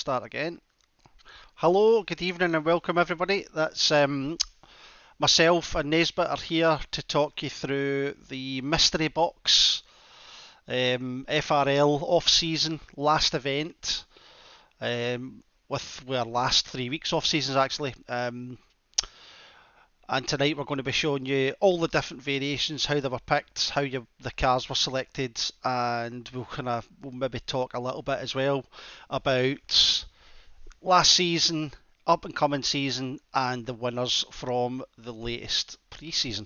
Start again. Hello, good evening, and welcome everybody. That's myself and Nesbit are here to talk you through the mystery box FRL off-season last event with our last 3 weeks off-seasons actually. And tonight we're going to be showing you all the different variations, how they were picked, how the cars were selected, and we'll maybe talk a little bit as well about last season, up and coming season, and the winners from the latest pre-season.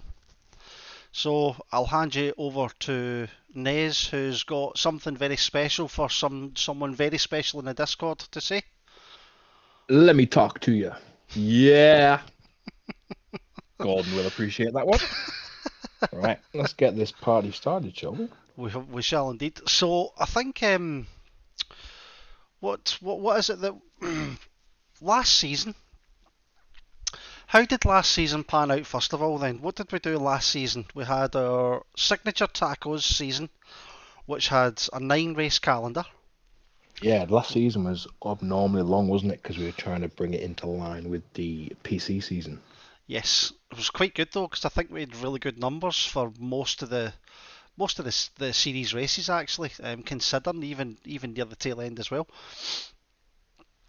So I'll hand you over to Nez, who's got something very special for someone very special in the Discord to say. Let me talk to you. Yeah. Gordon will appreciate that one. Right, let's get this party started, shall we? We shall indeed. So I think what is it that last season? How did last season pan out first of all then? What did we do last season? We had our signature tacos season, which had a 9 race calendar. Yeah, last season was abnormally long, wasn't it? Because we were trying to bring it into line with the PC season. Yes, it was quite good though, because I think we had really good numbers for most of the series races actually, considering even near the tail end as well.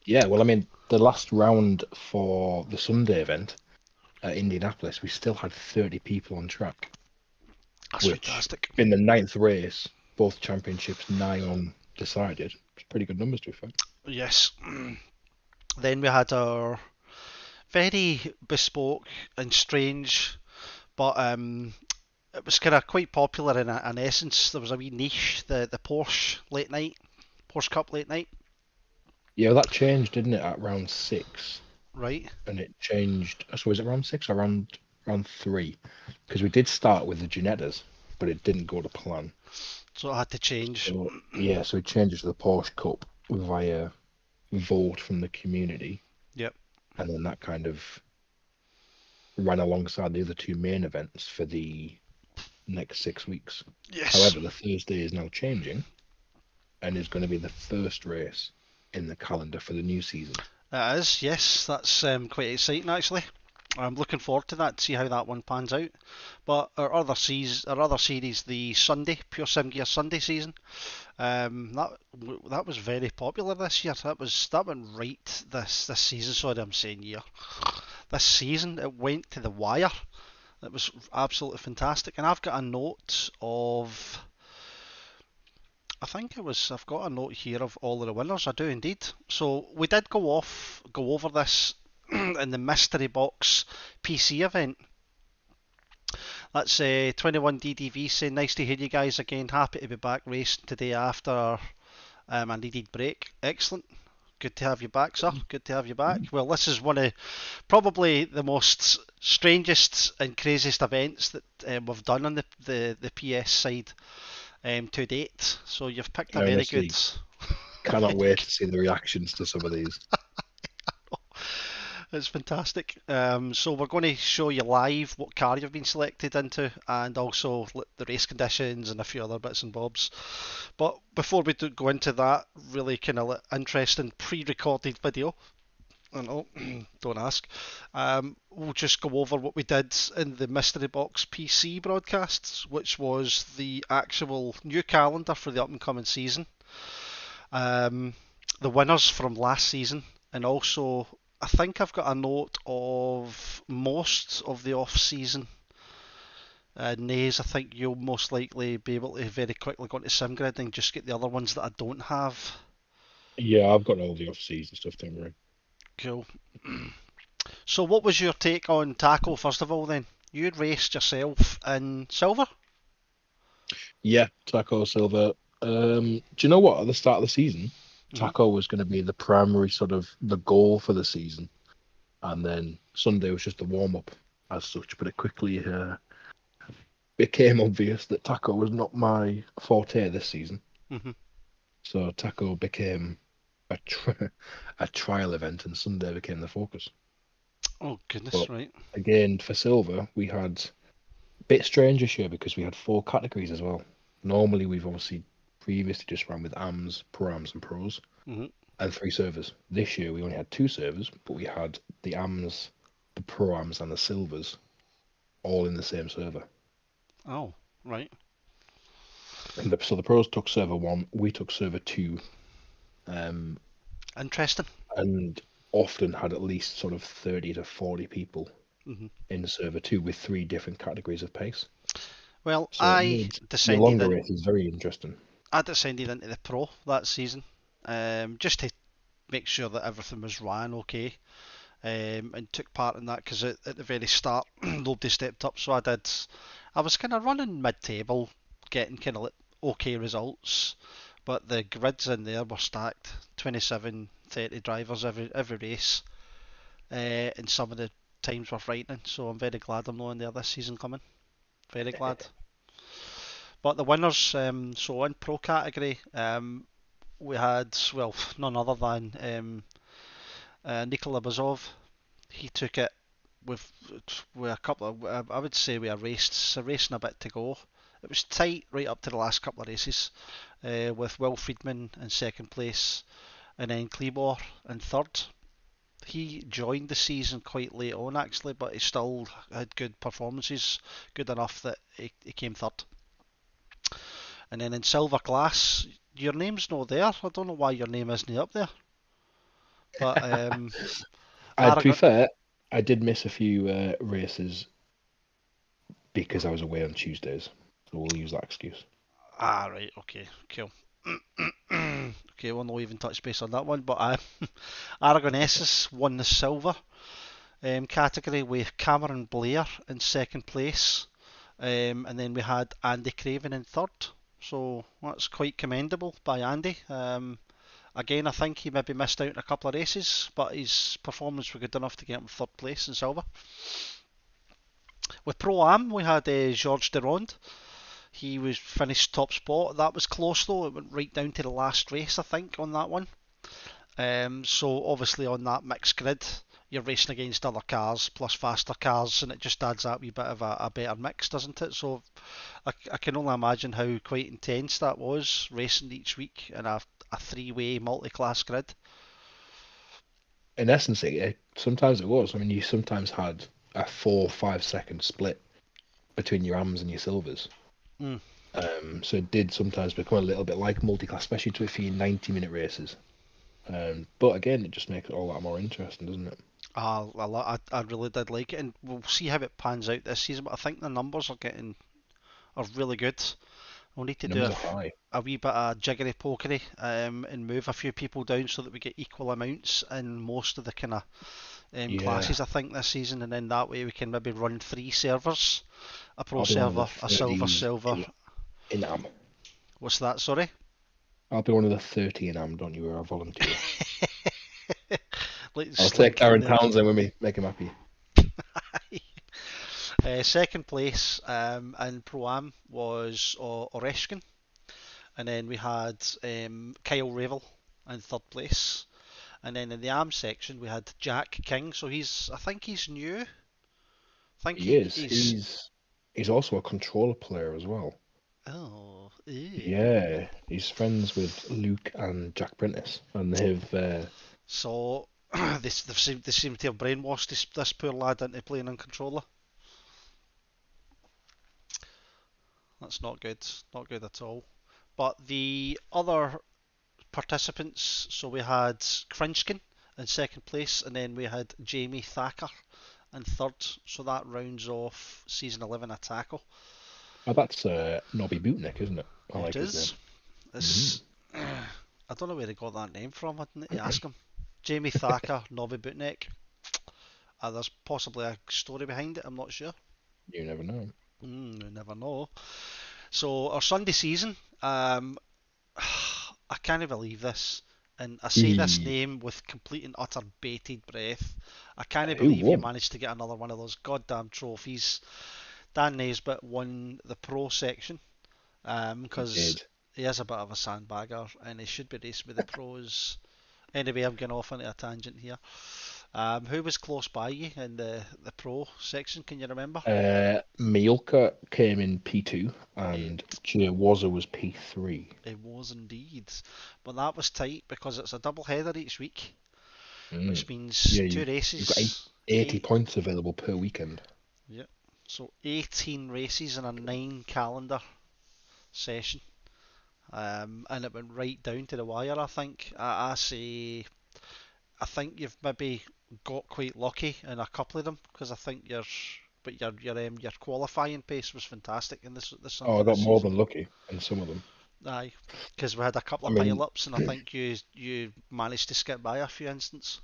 Yeah, well, I mean, the last round for the Sunday event at Indianapolis, we still had 30 people on track. That's which, fantastic. in the 9th race, both championships nigh on decided. It's pretty good numbers, to be fair. Yes. Then we had our very bespoke and strange, but it was kind of quite popular in essence. There was a wee niche, the Porsche late night, Porsche Cup late night. Yeah, well, that changed, didn't it, at round 6? Right. And it changed. So was it round 6 or round 3? Because we did start with the Ginettas, but it didn't go to plan. So it had to change. So, yeah, so it changes to the Porsche Cup via vote from the community. Yep. And then that kind of ran alongside the other two main events for the next 6 weeks. Yes. However, the Thursday is now changing and is going to be the first race in the calendar for the new season. It is, yes. That's quite exciting actually. I'm looking forward to that to see how that one pans out. But our other series, the Sunday Pure Sim Gear Sunday season, that was very popular this year. That went right this season. Sorry, I'm saying year. This season it went to the wire. It was absolutely fantastic. And I've got a note of. I've got a note here of all of the winners. I do indeed. So we did go over this in the mystery box PC event. That's 21DDV saying, nice to hear you guys again. Happy to be back racing today after a needed break. Excellent. Good to have you back, sir. Good to have you back. Well, this is one of probably the most strangest and craziest events that we've done on the PS side to date. So you've picked a very good. Cannot wait to see the reactions to some of these. It's fantastic. So we're going to show you live what car you've been selected into, and also the race conditions and a few other bits and bobs. But before we go into that really kind of interesting pre-recorded video, I know, don't ask. We'll just go over what we did in the Mystery Box PC broadcasts, which was the actual new calendar for the up and coming season, the winners from last season, and also I think I've got a note of most of the off-season. Nays, I think you'll most likely be able to very quickly go into SimGrid and just get the other ones that I don't have. Yeah, I've got all the off-season stuff, don't worry. Cool. So what was your take on Taco, first of all, then? You'd raced yourself in silver? Yeah, Taco Silver. Do you know what? At the start of the season, Taco was going to be the primary sort of the goal for the season, and then Sunday was just a warm-up as such, but it quickly became obvious that Taco was not my forte this season. Mm-hmm. So Taco became a trial event, and Sunday became the focus. Oh, goodness, but right. Again, for Silver, we had a bit strange this year because we had 4 categories as well. Normally, we've obviously previously just ran with AMs, Pro-Ams, and Pros. Mm-hmm. and 3 servers. This year we only had 2 servers, but we had the AMs, the Pro AMs, and the Silvers all in the same server. Oh, right. And so the pros took server 1, we took server 2, um, Interesting. and often had at least sort of 30 to 40 people Hmm. in server 2 with 3 different categories of pace. Well, So it made your descended longer in. races very interesting. I descended into the pro that season, just to make sure that everything was ran okay, and took part in that because at the very start nobody stepped up, so I did. I was kind of running mid-table, getting kind of like okay results, but the grids in there were stacked, 27, 30 drivers every race, and some of the times were frightening. So I'm very glad I'm not in there this season coming. Very glad. But the winners, so in pro category, we had, well, none other than Nikola Bazov. He took it with a couple of, I would say we a race and a bit to go. It was tight right up to the last couple of races, with Will Friedman in second place and then Klebor in third. He joined the season quite late on actually, but he still had good performances, good enough that he came third. And then in silver class, your name's not there. I don't know why your name isn't up there. But To be Aragon. fair, I did miss a few races because I was away on Tuesdays, so we'll use that excuse. Ah, right. Okay. Cool. Okay, we'll not even touch base on that one. But Aragonesis won the silver category with Cameron Blair in second place, and then we had Andy Craven in third. So that's quite commendable by Andy. Again, I think he maybe missed out on a couple of races, but his performance was good enough to get him third place in silver. With Pro Am, we had Georges Deronde. He was finished top spot. That was close though. It went right down to the last race, I think, on that one. So obviously on that mixed grid, you're racing against other cars plus faster cars, and it just adds that wee bit of a better mix, doesn't it? So I can only imagine how quite intense that was racing each week in a three-way multi-class grid. In essence, sometimes it was. I mean, you sometimes had a 4 or 5 second split between your AMs and your Silvers. Mm. So it did sometimes become a little bit like multi-class, especially to a few 90-minute races. But again, it just makes it all that more interesting, doesn't it? I really did like it, and we'll see how it pans out this season. But I think the numbers are really good. We'll need to do Numbers are high. a wee bit of jiggery pokery, and move a few people down so that we get equal amounts in most of the kind of Yeah, classes. I think this season, and then that way we can maybe run 3 servers: a pro I'll be one of the server, a silver 30 silver. in AM. What's that? Sorry. I'll be one of the 30 in AM, don't you? I'll volunteer. Let's I'll slink take in Aaron there. Townsend with me, make him happy. Second place in Pro Am was Oreshkin, and then we had Kyle Ravel in third place, and then in the Am section we had Jack King. So I think he's new. I think He is. he's. He's also a controller player as well. Oh, ew. Yeah, he's friends with Luke and Jack Prentice, and they've So they seem to have brainwashed this poor lad into playing on controller. That's not good. Not good at all. But the other participants, so we had Krinskin in second place, and then we had Jamie Thacker in third. So that rounds off season 11 of Tackle. oh, that's Nobby Bootnick, isn't it? I It like his is. name. It's, I don't know where they got that name from. I didn't ask him. Jamie Thacker, Nobby Bootneck. There's possibly a story behind it. I'm not sure. You never know. You never know. So our Sunday season, I can't believe this, and I say this He, name with complete and utter bated breath. I can't who believe you won? managed to get another one of those goddamn trophies. Dan Naisbitt won the pro section He because did. he is a bit of a sandbagger and he should be racing with the pros. Anyway, I'm getting off into a tangent here. Who was close by you in the pro section? Can you remember? Mallorca came in P2 It, and Chiawaza was P3. it was indeed, but that was tight because it's a double header each week, which Mm. means Yeah, two you've got races. 80 Eight, points available per weekend. yeah. So 18 races in a 9 calendar session. And it went right down to the wire. I think. I think you've maybe got quite lucky in a couple of them because I think your qualifying pace was fantastic in Oh, I this got more season. than lucky in some of them. Aye, because we had a couple I of mean, pile-ups, and I think you managed to skip by a few instants.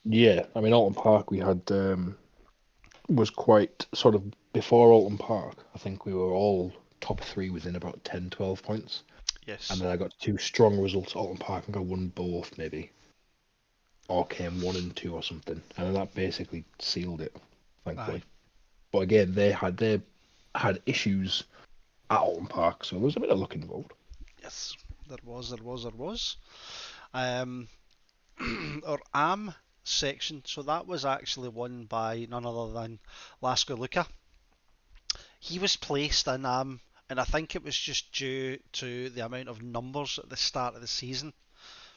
yeah, I mean, Alton Park we had was quite sort of before Alton Park. I think we were all top three within about 10, 12 points. And Yes. then I got two strong results at Alton Park. I think I won both, maybe. Or came one and two or something. And then that basically sealed it, Aye. thankfully. But again, they had issues at Alton Park, so there was a bit of luck involved. Yes. There was. Um, our AM section. So that was actually won by none other than Lasco Luca. He was placed in and I think it was just due to the amount of numbers at the start of the season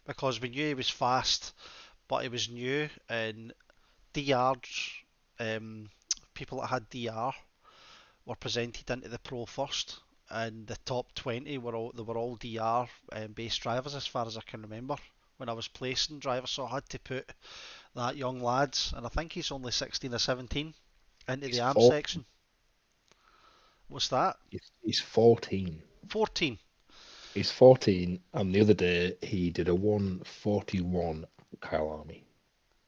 because we knew he was fast, but he was new and DRs, um, people that had DR were presented into the Pro first, and the top 20 were all DR based drivers as far as I can remember when I was placing drivers, so I had to put that young lad, and I think he's only 16 or 17, into He's the AM 14. section. What's that? He's 14. 14. He's 14, and the other day he did a 141 Kyle Army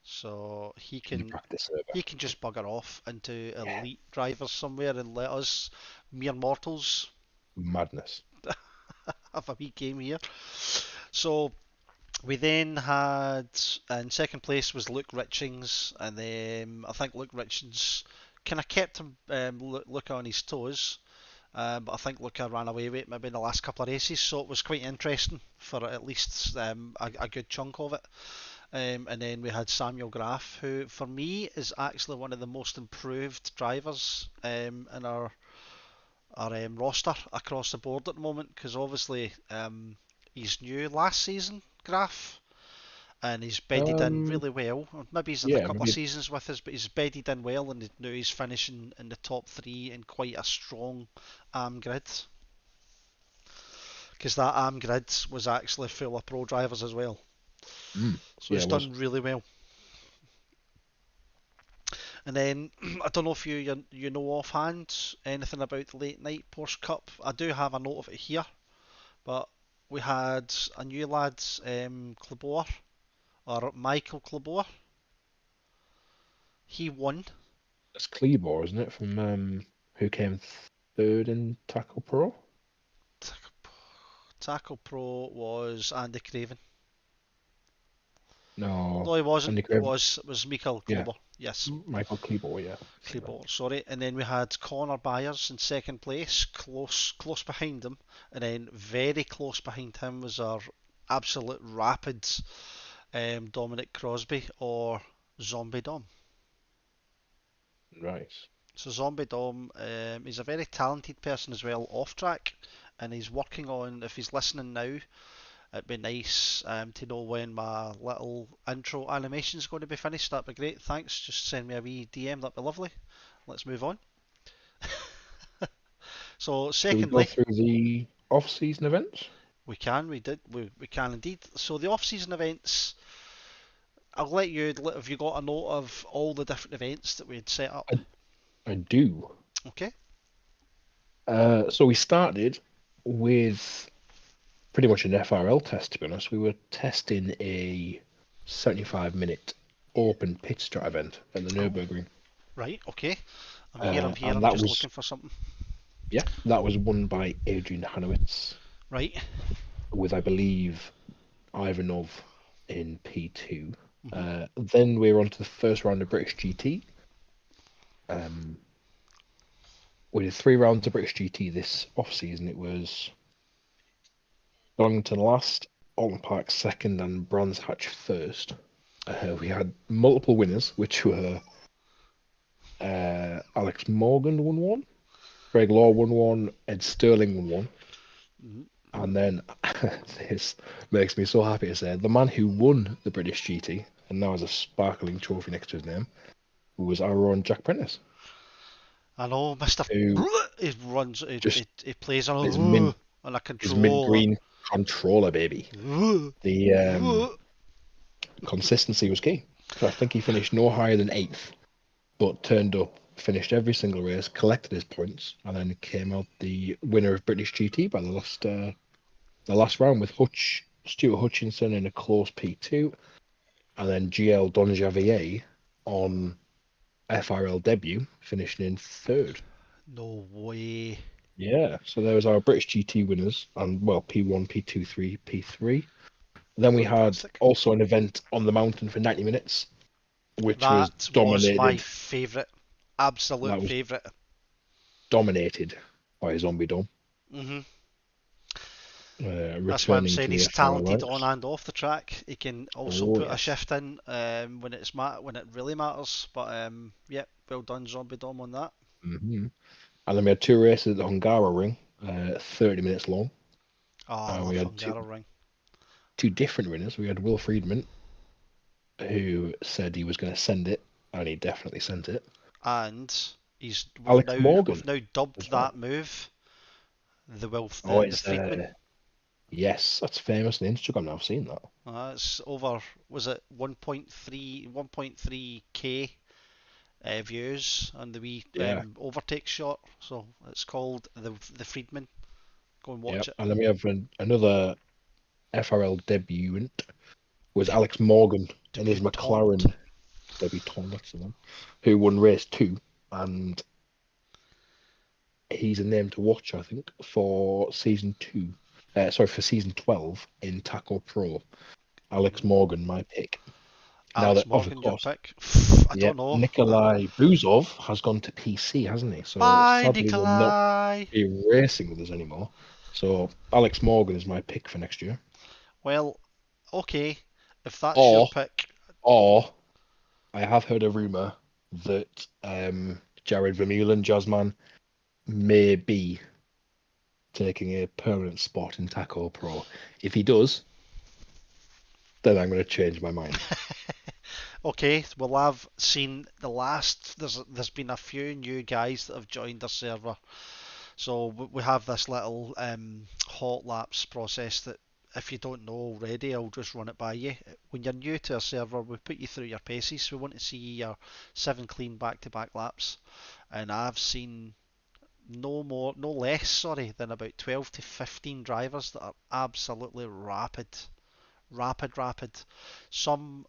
So he in the can practice server. he can just bugger off into Yeah, elite drivers somewhere and let us mere mortals madness. have a wee game here. So we then had in second place was Luke Richings, and then I think Luke Richings kind of kept him Luca on his toes. But I think Luca ran away with it maybe in the last couple of races, so it was quite interesting for at least a good chunk of it. And then we had Samuel Graf, who for me is actually one of the most improved drivers in our roster across the board at the moment, because obviously he's new last season, Graf, and he's bedded in Um, really well. Maybe he's had a yeah, couple of maybe seasons with us, but he's bedded in well, and now he's finishing in the top three in quite a strong grid. Because that grid was actually full of pro drivers as well. So yeah, he's it was. done really well. And then I don't know if you know offhand anything about the late night Porsche Cup. I do have a note of it here, but we had a new lad, Klebor, or Michael Klebor. He won. It's Kleber, isn't it? From who came third in Tackle Pro? Tackle Pro was Andy Craven. No, No, he wasn't. Andy It Craven. was Michael Yeah, Klebor. Yes, Michael Kleber. Yeah, Klebor. Sorry. And then we had Connor Byers in second place, close behind him, and then very close behind him was our absolute rapid Dominic Crosby or Zombie Dom. right. So Zombie Dom, he's a very talented person as well off track, and he's working on. If he's listening now, it'd be nice to know when my little intro animation is going to be finished. That'd be great. Thanks. Just send me a wee DM. That'd be lovely. Let's move on. So Do we go secondly, through the off-season events? we can indeed. So the off-season events. I'll let you. Have you got a note of all the different events that we had set up? I do. Okay. So we started with pretty much an FRL test, to be honest. We were testing a 75-minute open pit strat event at the Oh, Nürburgring. right. Okay. I'm here. I'm here. And I'm that just was, looking for something. yeah, that was won by Adrian Hanowitz Right. with, I believe, Ivanov in P2. Mhm. Then we were on to the first round of British GT. We did 3 rounds of British GT this off season. It was Donington last, Alton Park second, and Brands Hatch first. We had multiple winners, which were Alex Morgan won one, Greg Law won one, Ed Sterling won one, Mhm. and then this makes me so happy to say the man who won the British GT and now has a sparkling trophy next to his name was our own Jack Prentice, I know, Mister. who He runs. just He plays on his mint a his mint controller. green controller baby. The consistency was key. So I think he finished no higher than eighth, but turned up, finished every single race, collected his points, and then came out the winner of British GT by the last round with Stuart Hutchinson in a close P2, and then GL Donjavier on FRL debut, finishing in third. No way. Yeah, so there was our British GT winners, and well, P1, P2, 3, P3. Then we had Fantastic. also an event on the mountain for 90 minutes, which was That was my dominated. favourite. That Absolute was favourite. dominated by Zombie Dome, Mhm. That's why I'm returning saying to the he's FRL talented on ranks. and off the track. He can also Oh put a yes. shift in when when it really matters. But yeah, well done, Zombie Dom, on that. And then we had two races at the Hungara Ring, 30 minutes long. Oh, I We love had Hungara Ring. two different winners. We had Will Friedman, who said he was going to send it, and he definitely sent it. And he's Alex Morgan we've now dubbed as well. that move Oh, the it's Friedman. yes, that's famous on Instagram. I've seen that. It's over, was it 1.3k views on the wee Yeah, overtake shot. So it's called the Friedman. Go and yeah. watch it. And then we have another FRL debutant was Alex Morgan in his Debutant. McLaren debutant, that's the one, who won race two, and he's a name to watch, I think, for season two. Sorry, for season 12 in Taco Pro. Alex Mm. Morgan, my pick. Now Alex that, of Morgan, your course, pick. I yeah, don't know. Nikolai Buzov has gone to PC, hasn't he? So Bye, sadly, will not Nikolai. be racing with us anymore. So Alex Morgan is my pick for next year. Well, okay. If that's your Or, pick, or I have heard a rumor that Jared Vermeulen, Jazzman, may be taking a permanent spot in Taco Pro. If he does, then I'm going to change my mind. okay, well I've seen the last. There's been a few new guys that have joined our server, so we have this little hot laps process that if you don't know already, I'll just run it by you. When you're new to our server, we put you through your paces. We want to see your 7 clean back-to-back laps, and I've seen no less, sorry, than about 12 to 15 drivers that are absolutely rapid. Some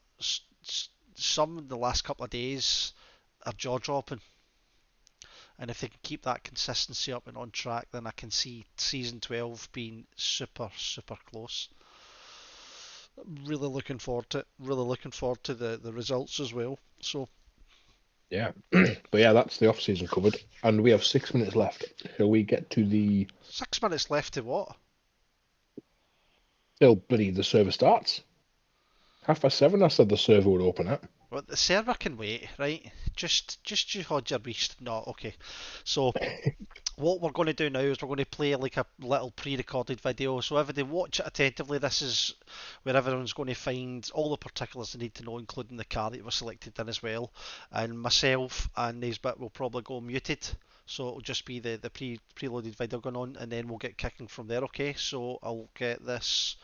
some in the last couple of days are jaw dropping, and if they can keep that consistency up and on track, then I can see season 12 being super close. Really looking forward to it. Really looking forward to the results as well. So Yeah. But yeah, that's the off season covered. And we have 6 minutes left. Shall we get to the 6 minutes left to what? till bloody the server starts? 7:30 I said the server would open up. Well, the server can wait, right? Just you hold your beast. No, okay. So what we're going to do now is we're going to play like a little pre-recorded video. So everybody watch it attentively. This is where everyone's going to find all the particulars they need to know, including the car that was selected in as well. And myself and Naisbit will probably go muted. So it'll just be the preloaded video going on, and then we'll get kicking from there. Okay. So I'll get this.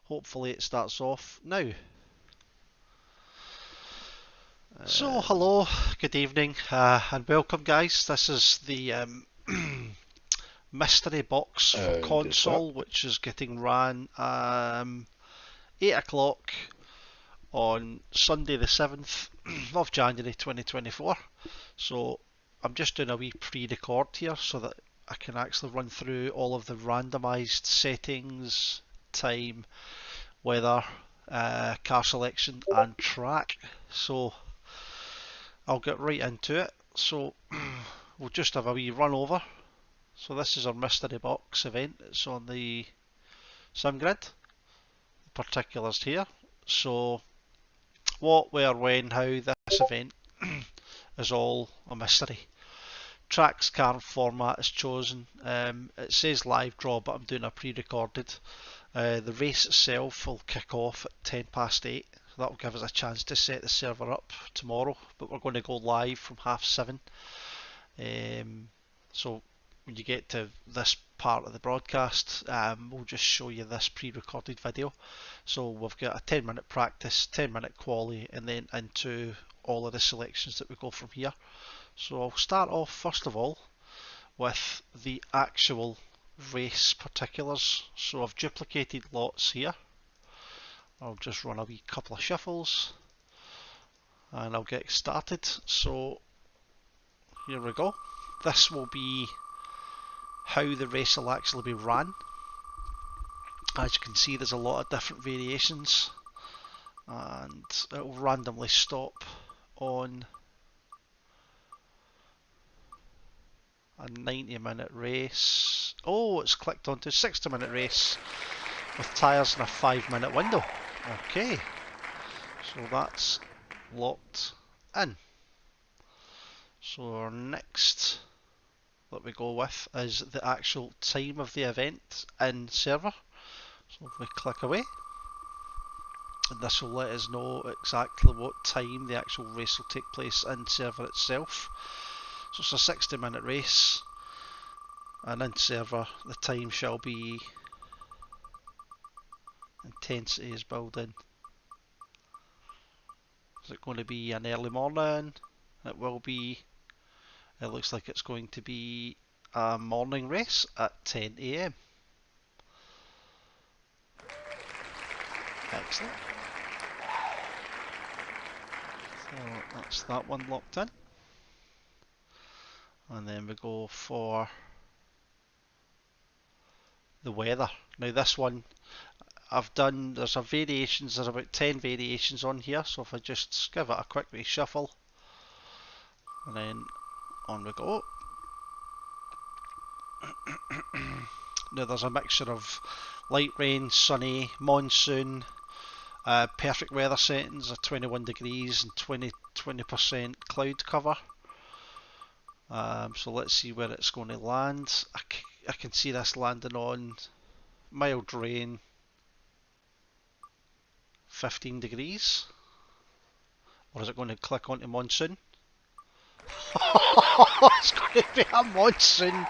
Hopefully it starts off now. So, hello, good evening, and welcome, guys. This is the mystery box for And it's that. console, which is getting ran 8 o'clock on Sunday, the 7th of January 2024. So, I'm just doing a wee pre record here so that I can actually run through all of the randomised settings, time, weather, car selection, and track. So, I'll get right into it. So we'll just have a wee run over. So this is our mystery box event. It's on the sim grid. The particulars here. So what, where, when, how, this event is all a mystery. Tracks card format is chosen. It says live draw, but I'm doing a pre-recorded. The race itself will kick off at 10 past 8. So that will give us a chance to set the server up tomorrow, but we're going to go live from 7:30. So when you get to this part of the broadcast, we'll just show you this pre-recorded video. So we've got a 10-minute practice, 10-minute quali, and then into all of the selections that we go from here. So I'll start off first of all with the actual race particulars. So I've duplicated lots here. I'll just run a wee couple of shuffles and I'll get started. So here we go. This will be how the race will actually be run. As you can see, there's a lot of different variations, and it will randomly stop on a 90-minute race. Oh, it's clicked onto a 60-minute race with tyres in a 5-minute window. Okay, so that's locked in. So our next that we go with is the actual time of the event in server. So if we click away, and this will let us know exactly what time the actual race will take place in server itself. So it's a 60-minute race, and in server the time shall be intensity is building. Is it going to be an early morning? It will be. It looks like it's going to be a morning race at 10 AM. Excellent. So that's that one locked in. And then we go for the weather. Now this one I've done, there's a variations, there's about 10 variations on here, so if I just give it a quick reshuffle and then on we go. Now there's a mixture of light rain, sunny, monsoon, perfect weather settings of 21 degrees and 20% cloud cover. So let's see where it's going to land. I can see this landing on mild rain, 15 degrees. Or is it going to click onto monsoon? It's going to be a monsoon,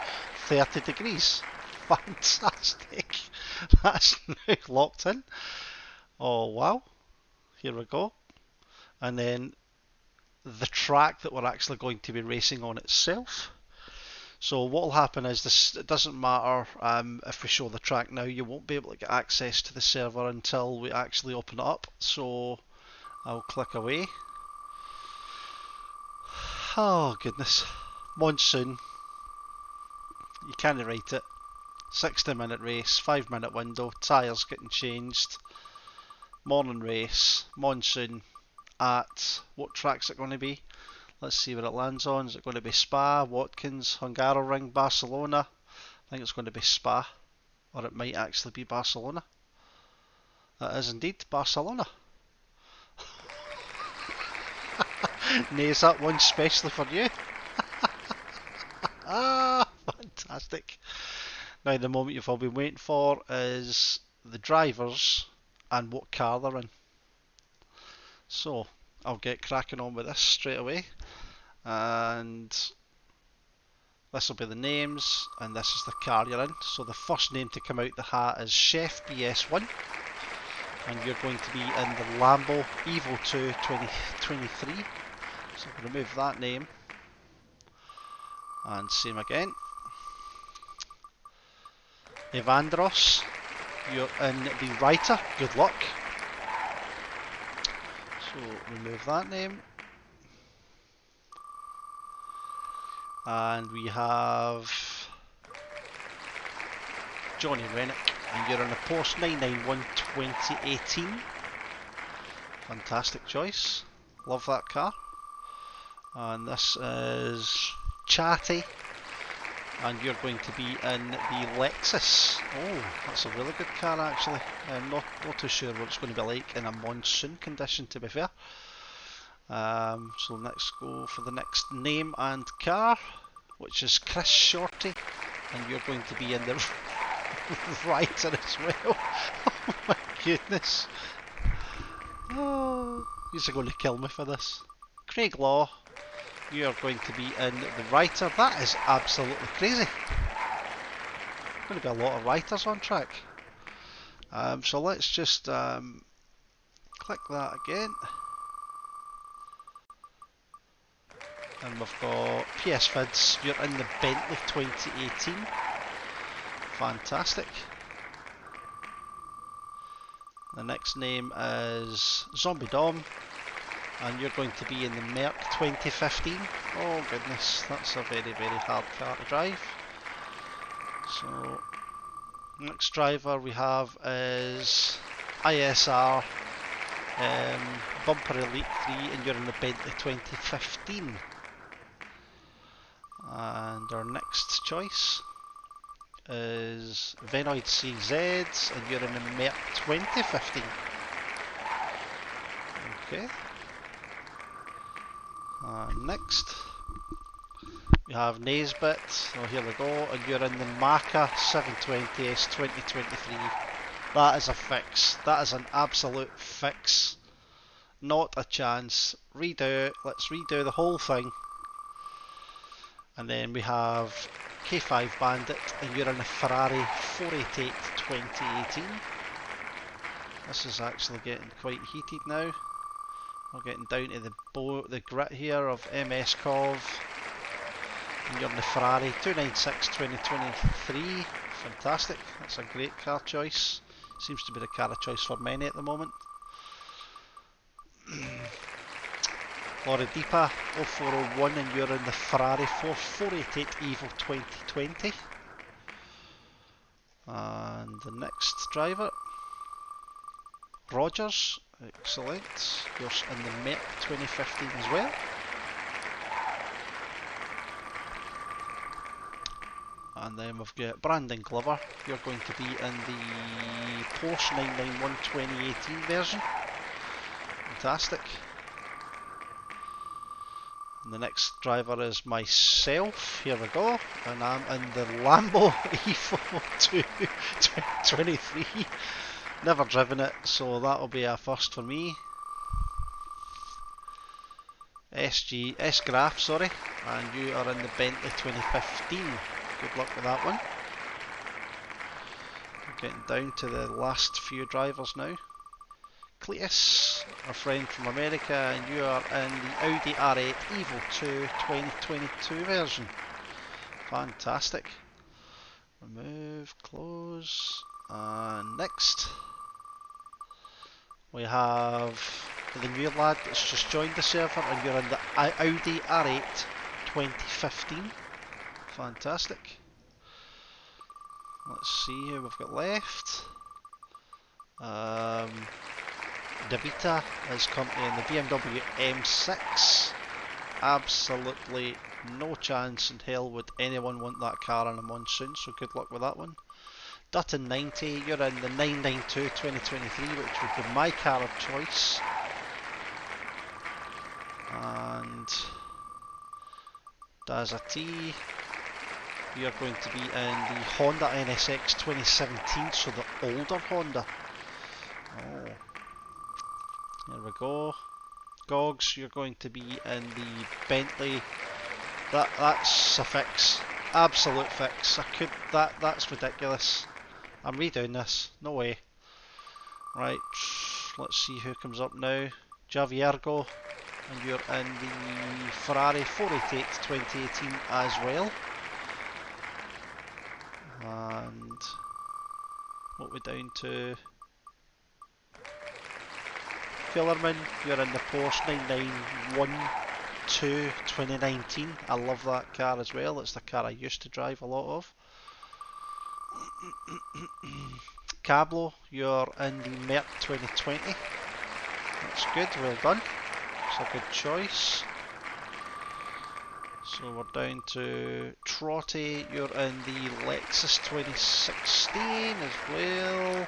30 degrees. Fantastic. That's now locked in. Oh wow. Here we go. And then the track that we're actually going to be racing on itself. So what will happen is this, it doesn't matter if we show the track now, you won't be able to get access to the server until we actually open it up. So I'll click away. Oh goodness. Monsoon. You can't write it. 60-minute race, 5-minute window, tyres getting changed. Morning race, monsoon at, what track's it going to be? Let's see what it lands on. Is it going to be Spa, Watkins, Hungaroring, Barcelona? I think it's going to be Spa, or it might actually be Barcelona. It is indeed Barcelona. Nays that one specially for you. Ah, fantastic. Now the moment you've all been waiting for is the drivers and what car they're in. So I'll get cracking on with this straight away, and this will be the names, and this is the car you're in. So the first name to come out the hat is Chef BS1, and you're going to be in the Lambo Evo 2 2023. So I'm going to remove that name, and same again. Evandros, you're in the Writer. Good luck. So remove that name. And we have Johnny Rennick, and you're in the Porsche 991 2018. Fantastic choice. Love that car. And this is Chatty. and you're going to be in the Lexus. Oh, that's a really good car actually. I'm not too sure what it's going to be like in a monsoon condition, to be fair. So let's go for the next name and car, which is Chris Shorty, and you're going to be in the writer as well. Oh my goodness. Oh, you're going to kill me for this. Craig Law, you are going to be in the writer. That is absolutely crazy. Going to be a lot of writers on track. So let's just click that again. And we've got PS5s, you're in the Bentley 2018. Fantastic. The next name is Zombie Dom, and you're going to be in the Merc 2015. Oh goodness, that's a very hard car to drive. So, next driver we have is ISR Bumper Elite 3, and you're in the Bentley 2015. And our next choice is Venoid CZ, and you're in the Merc 2015. Okay. Next we have Naisbit. Oh, here we go, and you're in the Maca 720S 2023. That is a fix. That is an absolute fix. Not a chance. Redo. Let's redo the whole thing. And then we have K5 Bandit, and you're in the Ferrari 488 2018. This is actually getting quite heated now. We're getting down to the grit here of MS Cov. And you're in the Ferrari 296 2023. Fantastic. That's a great car choice. Seems to be the car of choice for many at the moment. Loridipa 0401, and you're in the Ferrari 488 Evo 2020. And the next driver, Rogers, excellent. You're in the Merc 2015 as well. And then we've got Brandon Glover. You're going to be in the Porsche 991 2018 version. Fantastic. And the next driver is myself. Here we go. And I'm in the Lambo Evo 2023. Never driven it, so that'll be a first for me. S-Graph, sorry. And you are in the Bentley 2015. Good luck with that one. We're getting down to the last few drivers now. Cletus, a friend from America, and you are in the Audi R8 Evo 2 2022 version. Fantastic. Remove, close, and next we have the new lad that's just joined the server, and you're in the Audi R8 2015. Fantastic. Let's see who we've got left. Davita is currently in the BMW M6. Absolutely no chance in hell would anyone want that car in a monsoon, so good luck with that one. Dutton 90, you're in the 992 2023, which would be my car of choice. And Daza T, you're going to be in the Honda NSX 2017, so the older Honda. Oh. There we go. Gogs, you're going to be in the Bentley. That's a fix. Absolute fix. That's ridiculous. I'm redoing this. No way. Right, let's see who comes up now. Javiergo, and you're in the Ferrari 488 2018 as well. And what we're down to? Fillerman, you're in the Porsche 9912 2019. I love that car as well. It's the car I used to drive a lot of. Cablo, you're in the Merc 2020. That's good, well done. It's a good choice. So we're down to Trotty, you're in the Lexus 2016 as well.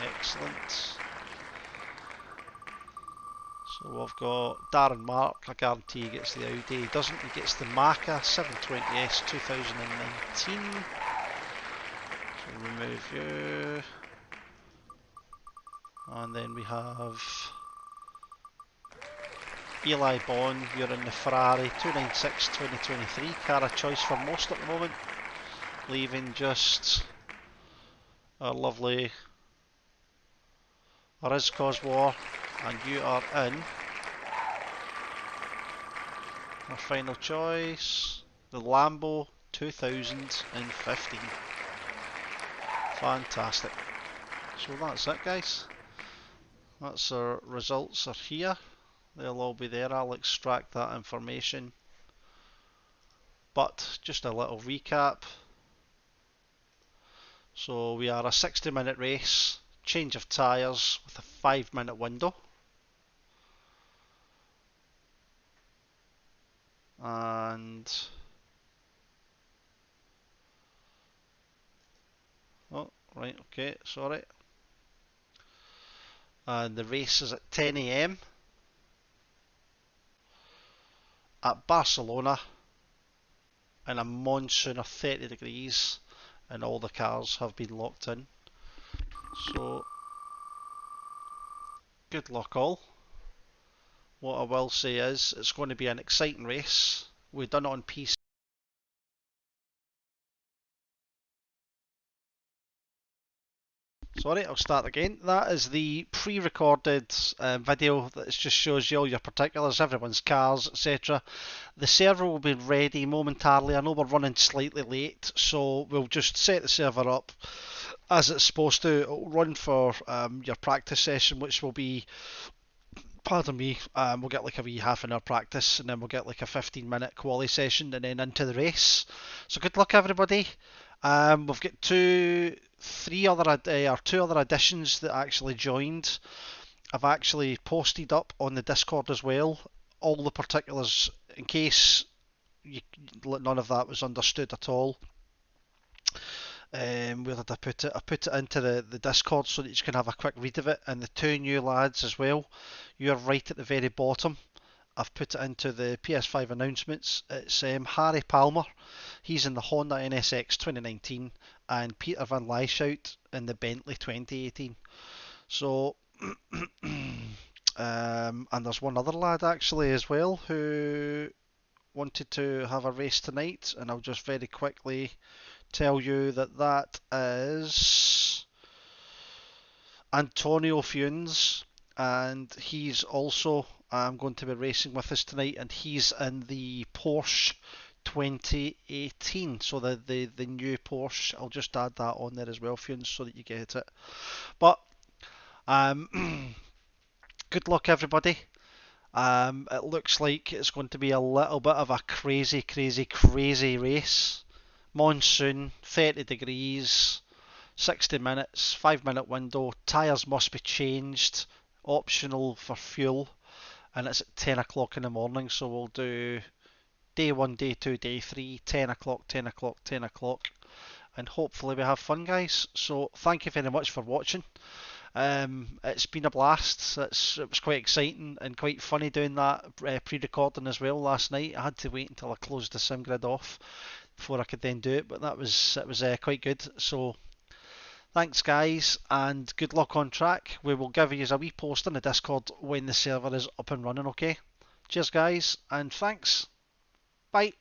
Excellent. So we've got Darren Mark, I guarantee he gets the Audi. He doesn't, he gets the Maca 720S 2019. So remove you. And then we have Eli Bond, you're in the Ferrari 296 2023, car of choice for most at the moment. Leaving just our lovely Riz Coswar, and you are in our final choice, the Lambo 2015. Fantastic. So that's it, guys. That's our results are here. They'll all be there. I'll extract that information. But just a little recap. So we are a 60-minute race, change of tyres with a 5-minute window. And oh, right, okay, sorry. And the race is at 10 AM at Barcelona in a monsoon of 30 degrees, and all the cars have been locked in. So good luck all. What I will say is it's going to be an exciting race. We've done it on PC. Sorry, I'll start again. That is the pre-recorded video that just shows you all your particulars, everyone's cars, etc. The server will be ready momentarily. I know we're running slightly late, so we'll just set the server up as it's supposed to. It'll run for your practice session, which will be, pardon me, we'll get like a wee half an hour practice, and then we'll get like a 15-minute quali session, and then into the race. So good luck, everybody. We've got two other additions that actually joined. I've actually posted up on the Discord as well all the particulars in case none of that was understood at all. Where did I put it? I put it into the Discord so that you can have a quick read of it. And the two new lads as well, you're right at the very bottom. I've put it into the PS5 announcements. It's Harry Palmer. He's in the Honda NSX 2019, and Peter Van Lyshout in the Bentley 2018. So, and there's one other lad actually as well who wanted to have a race tonight, and I'll just very quickly tell you that that is Antonio Funes, and he's also going to be racing with us tonight, and he's in the Porsche 2018, so the new Porsche. I'll just add that on there as well, Funes, so that you get it. But good luck, everybody. It looks like it's going to be a little bit of a crazy race. Monsoon, 30 degrees, 60 minutes, 5-minute window, tyres must be changed, optional for fuel, and it's at 10 o'clock in the morning, so we'll do day 1, day 2, day 3, 10 o'clock, 10 o'clock, 10 o'clock, and hopefully we have fun, guys. So thank you very much for watching. It's been a blast. It was quite exciting and quite funny doing that pre-recording as well last night. I had to wait until I closed the sim grid off before I could then do it, but it was quite good. So thanks, guys, and good luck on track. We will give you a wee post on the Discord when the server is up and running. Okay, cheers, guys, and thanks. Bye.